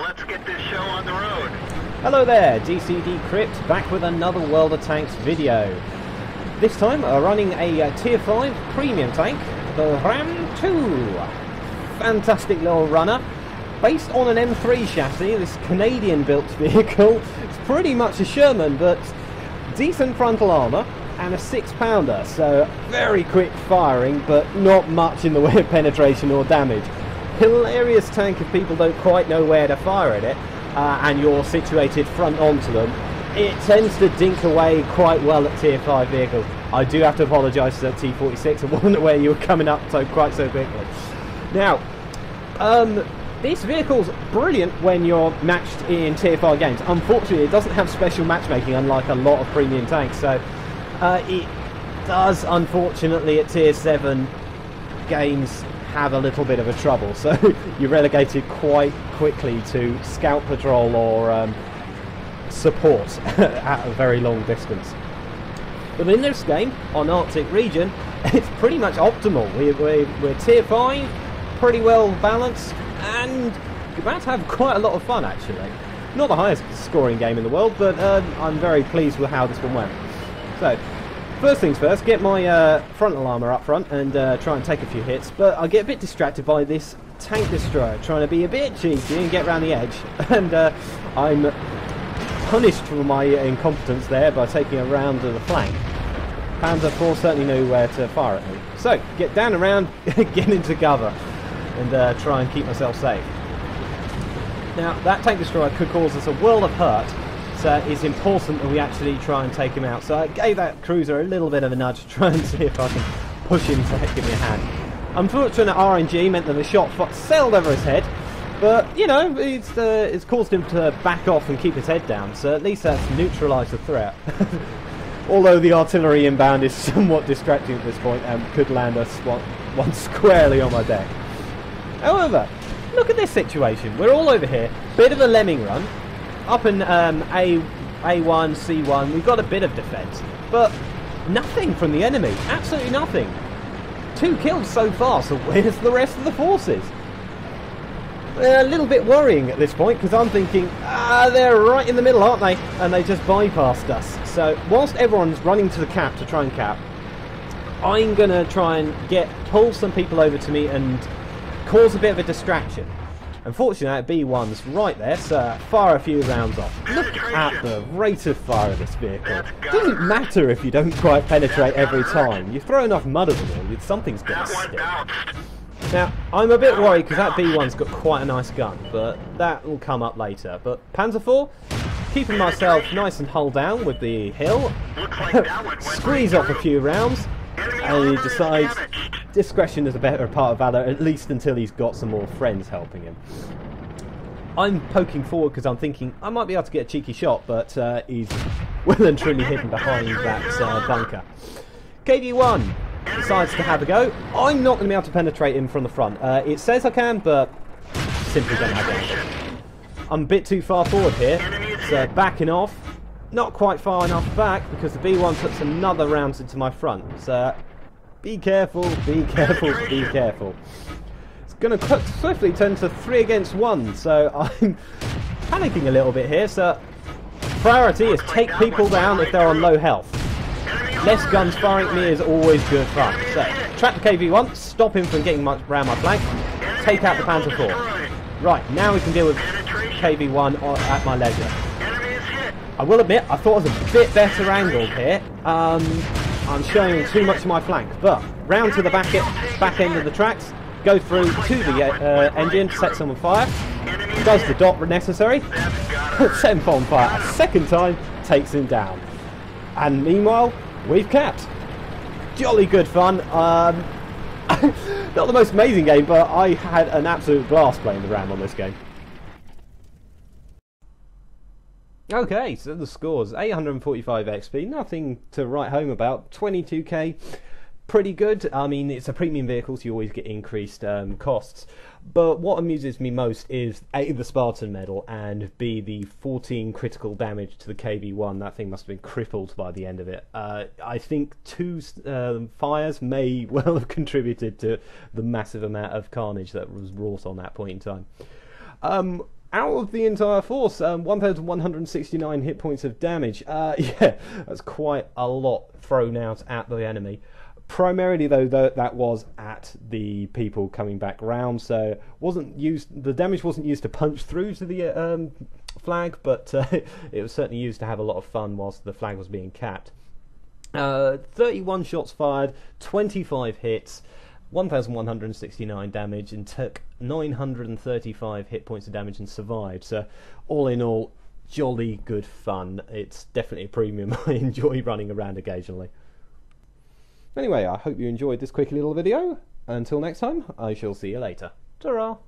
Let's get this show on the road. Hello there, DCD Crypt, back with another World of Tanks video. This time running a Tier 5 premium tank, the Ram 2. Fantastic little runner. Based on an M3 chassis, this Canadian-built vehicle. It's pretty much a Sherman, but decent frontal armour and a 6-pounder, so very quick firing, but not much in the way of penetration or damage. Hilarious tank if people don't quite know where to fire at it, and you're situated front onto them. It tends to dink away quite well at Tier 5 vehicles. I do have to apologise to T46, I wasn't aware you were coming up quite so quickly. Now, this vehicle's brilliant when you're matched in Tier 5 games. Unfortunately, it doesn't have special matchmaking, unlike a lot of premium tanks, so it does, unfortunately, at Tier 7 games have a little bit of a trouble, so you're relegated quite quickly to scout patrol or support at a very long distance. But in this game, on Arctic region, it's pretty much optimal. We're Tier 5, pretty well balanced, and you're about to have quite a lot of fun actually. Not the highest scoring game in the world, but I'm very pleased with how this one went. So, first things first, get my frontal armour up front and try and take a few hits, but I get a bit distracted by this tank destroyer trying to be a bit cheeky and get around the edge, and I'm punished for my incompetence there by taking a round to the flank. Panzer IV certainly knew where to fire at me. So, get down around, get into cover, and try and keep myself safe. Now, that tank destroyer could cause us a world of hurt, so it's important that we actually try and take him out. So I gave that cruiser a little bit of a nudge to try and see if I can push him to give me a hand. Unfortunate RNG meant that the shot sailed over his head, but you know, it's caused him to back off and keep his head down, so at least that's neutralised the threat. Although the artillery inbound is somewhat distracting at this point and could land us one squarely on my deck. However, look at this situation. We're all over here, bit of a lemming run. Up in A1, C1, we've got a bit of defence, but nothing from the enemy, absolutely nothing. 2 kills so far, so where's the rest of the forces? They're a little bit worrying at this point, because I'm thinking, they're right in the middle, aren't they? And they just bypassed us. So, whilst everyone's running to the cap to try and cap, I'm going to try and pull some people over to me and cause a bit of a distraction. Unfortunately, B1's right there, so fire a few rounds off. Look at the rate of fire of this vehicle. It doesn't matter if you don't quite penetrate every time. You throw enough mud at the wall, something's going to stick. Now, I'm a bit worried because that B1's got quite a nice gun, but that will come up later. But Panzer IV, keeping myself nice and hull down with the hill, squeeze off a few rounds, and he decides discretion is a better part of valour, at least until he's got some more friends helping him. I'm poking forward because I'm thinking I might be able to get a cheeky shot, but he's well and truly hidden behind that bunker. KV1 decides to have a go. I'm not going to be able to penetrate him from the front. It says I can, but simply don't have it. I'm a bit too far forward here, so backing off. Not quite far enough back because the B1 puts another round into my front. So be careful, be careful, be careful. It's going to swiftly turn to 3 against 1, so I'm panicking a little bit here. So priority is take people down if they're on low health. Less guns firing at me is always good fun. So trap the KV1, stop him from getting much around my flank, take out the Panzer IV. Right, now we can deal with KV1 at my leisure. I will admit, I thought it was a bit better angled here. I'm showing too much of my flank, but round to the back end of the tracks, go through to the engine, set someone fire, does the dot necessary, set him on fire a second time, takes him down. And meanwhile, we've capped. Jolly good fun. Not the most amazing game, but I had an absolute blast playing the Ram on this game. Okay, so the scores, 845 XP, nothing to write home about, 22k, pretty good. I mean, it's a premium vehicle, so you always get increased costs, but what amuses me most is A, the Spartan medal, and B, the 14 critical damage to the KV1. That thing must have been crippled by the end of it. I think 2 fires may well have contributed to the massive amount of carnage that was wrought on that point in time. out of the entire force, 1,169 hit points of damage. Yeah, that's quite a lot thrown out at the enemy. Primarily, though, that was at the people coming back round, so the damage wasn't used to punch through to the flag, but it was certainly used to have a lot of fun whilst the flag was being capped. 31 shots fired, 25 hits, 1,169 damage, and took 935 hit points of damage and survived. So, all in all, jolly good fun. It's definitely a premium I enjoy running around occasionally. Anyway, I hope you enjoyed this quick little video. Until next time, I shall see you later. Ta-ra!